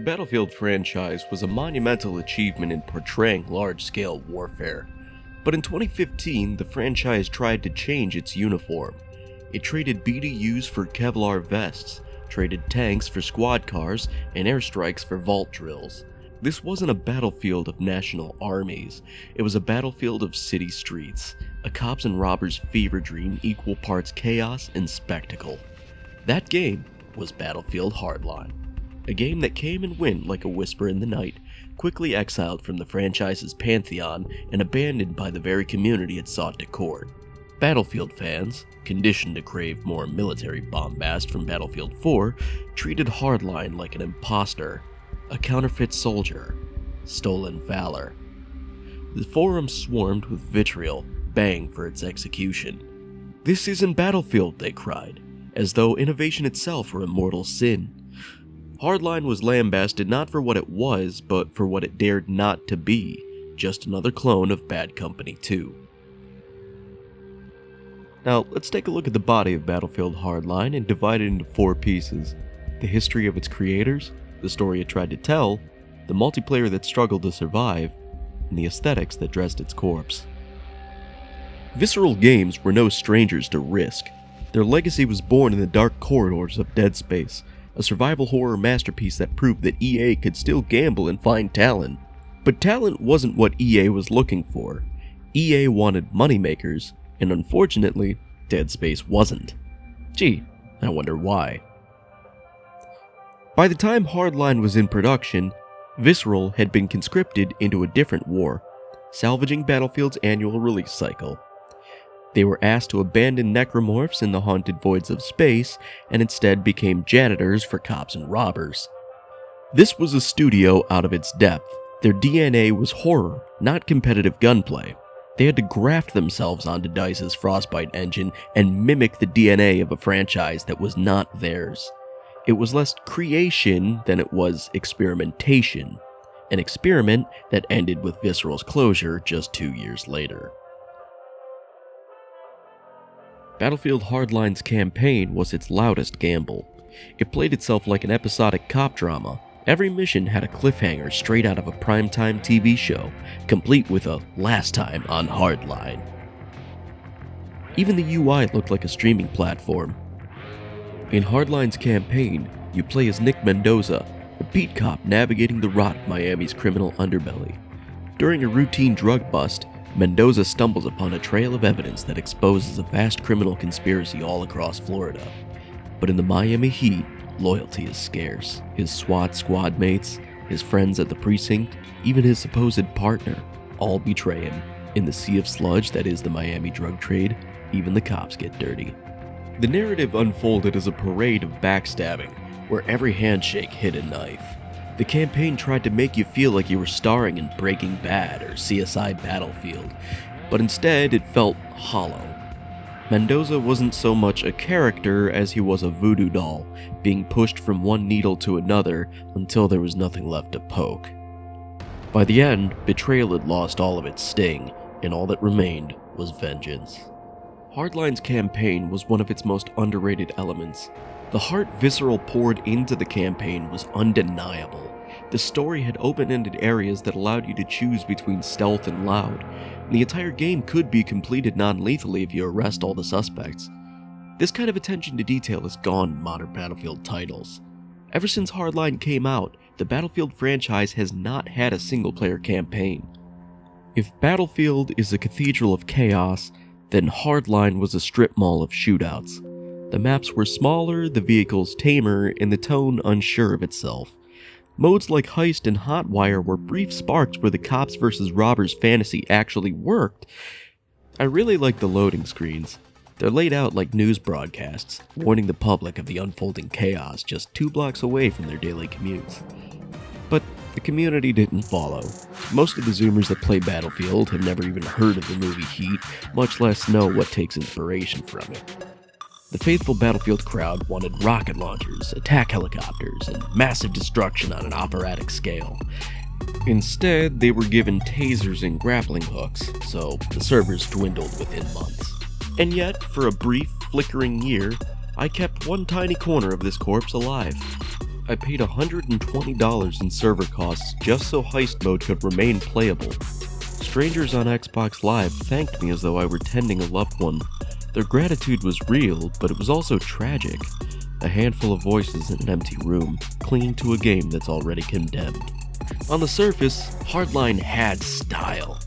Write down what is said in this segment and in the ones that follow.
The Battlefield franchise was a monumental achievement in portraying large-scale warfare. But in 2015, the franchise tried to change its uniform. It traded BDUs for Kevlar vests, traded tanks for squad cars, and airstrikes for vault drills. This wasn't a battlefield of national armies, it was a battlefield of city streets, a cops and robbers' fever dream equal parts chaos and spectacle. That game was Battlefield Hardline, a game that came and went like a whisper in the night, quickly exiled from the franchise's pantheon and abandoned by the very community it sought to court. Battlefield fans, conditioned to crave more military bombast from Battlefield 4, treated Hardline like an imposter, a counterfeit soldier, stolen valor. The forum swarmed with vitriol, baying for its execution. "This isn't Battlefield," they cried, as though innovation itself were a mortal sin. Hardline was lambasted not for what it was, but for what it dared not to be, just another clone of Bad Company 2. Now, let's take a look at the body of Battlefield Hardline and divide it into 4 pieces: the history of its creators, the story it tried to tell, the multiplayer that struggled to survive, and the aesthetics that dressed its corpse. Visceral Games were no strangers to risk. Their legacy was born in the dark corridors of Dead Space, a survival horror masterpiece that proved that EA could still gamble and find talent. But talent wasn't what EA was looking for. EA wanted moneymakers, and unfortunately, Dead Space wasn't. Gee, I wonder why. By the time Hardline was in production, Visceral had been conscripted into a different war, salvaging Battlefield's annual release cycle. They were asked to abandon necromorphs in the haunted voids of space and instead became janitors for cops and robbers. This was a studio out of its depth. Their DNA was horror, not competitive gunplay. They had to graft themselves onto DICE's Frostbite engine and mimic the DNA of a franchise that was not theirs. It was less creation than it was experimentation, an experiment that ended with Visceral's closure just 2 years later. Battlefield Hardline's campaign was its loudest gamble. It played itself like an episodic cop drama. Every mission had a cliffhanger straight out of a primetime TV show, complete with a "last time on Hardline." Even the UI looked like a streaming platform. In Hardline's campaign, you play as Nick Mendoza, a beat cop navigating the rot of Miami's criminal underbelly. During a routine drug bust, Mendoza stumbles upon a trail of evidence that exposes a vast criminal conspiracy all across Florida. But in the Miami heat, loyalty is scarce. His SWAT squad mates, his friends at the precinct, even his supposed partner, all betray him. In the sea of sludge that is the Miami drug trade, even the cops get dirty. The narrative unfolded as a parade of backstabbing, where every handshake hid a knife. The campaign tried to make you feel like you were starring in Breaking Bad or CSI Battlefield, but instead it felt hollow. Mendoza wasn't so much a character as he was a voodoo doll, being pushed from one needle to another until there was nothing left to poke. By the end, betrayal had lost all of its sting, and all that remained was vengeance. Hardline's campaign was one of its most underrated elements. The heart Visceral poured into the campaign was undeniable. The story had open-ended areas that allowed you to choose between stealth and loud, and the entire game could be completed non-lethally if you arrest all the suspects. This kind of attention to detail is gone in modern Battlefield titles. Ever since Hardline came out, the Battlefield franchise has not had a single-player campaign. If Battlefield is a cathedral of chaos, then Hardline was a strip mall of shootouts. The maps were smaller, the vehicles tamer, and the tone unsure of itself. Modes like Heist and Hotwire were brief sparks where the cops versus robbers fantasy actually worked. I really like the loading screens. They're laid out like news broadcasts, warning the public of the unfolding chaos just 2 blocks away from their daily commutes. But the community didn't follow. Most of the Zoomers that play Battlefield have never even heard of the movie Heat, much less know what takes inspiration from it. The faithful Battlefield crowd wanted rocket launchers, attack helicopters, and massive destruction on an operatic scale. Instead, they were given tasers and grappling hooks, so the servers dwindled within months. And yet, for a brief, flickering year, I kept one tiny corner of this corpse alive. I paid $120 in server costs just so Heist mode could remain playable. Strangers on Xbox Live thanked me as though I were tending a loved one. Their gratitude was real, but it was also tragic. A handful of voices in an empty room, clinging to a game that's already condemned. On the surface, Hardline had style.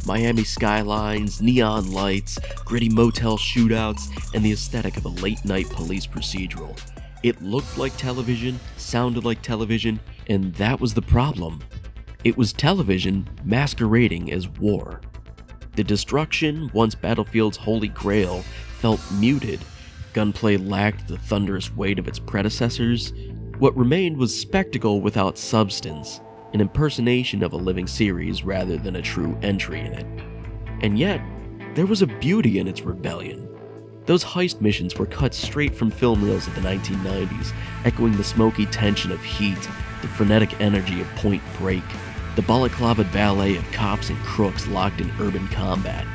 Miami skylines, neon lights, gritty motel shootouts, and the aesthetic of a late-night police procedural. It looked like television, sounded like television, and that was the problem. It was television masquerading as war. The destruction, once Battlefield's holy grail, felt muted. Gunplay lacked the thunderous weight of its predecessors. What remained was spectacle without substance, an impersonation of a living series rather than a true entry in it. And yet, there was a beauty in its rebellion. Those heist missions were cut straight from film reels of the 1990s, echoing the smoky tension of Heat, the frenetic energy of Point Break, the balaclava ballet of cops and crooks locked in urban combat.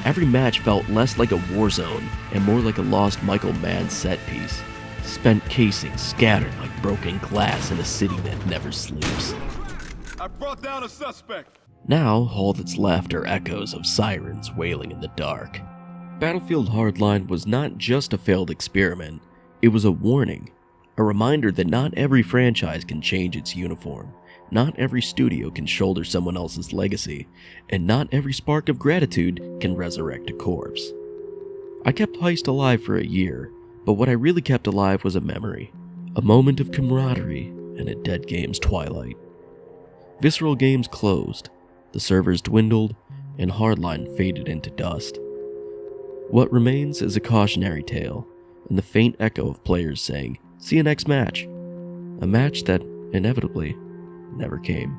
Every match felt less like a war zone and more like a lost Michael Mann set piece. Spent casings scattered like broken glass in a city that never sleeps. I brought down a suspect. Now, all that's left are echoes of sirens wailing in the dark. Battlefield Hardline was not just a failed experiment, it was a warning. A reminder that not every franchise can change its uniform. Not every studio can shoulder someone else's legacy, and not every spark of gratitude can resurrect a corpse. I kept Heist alive for a year, but what I really kept alive was a memory. A moment of camaraderie in a dead game's twilight. Visceral Games closed, the servers dwindled, and Hardline faded into dust. What remains is a cautionary tale, and the faint echo of players saying, "See you next match." A match that, inevitably, never came.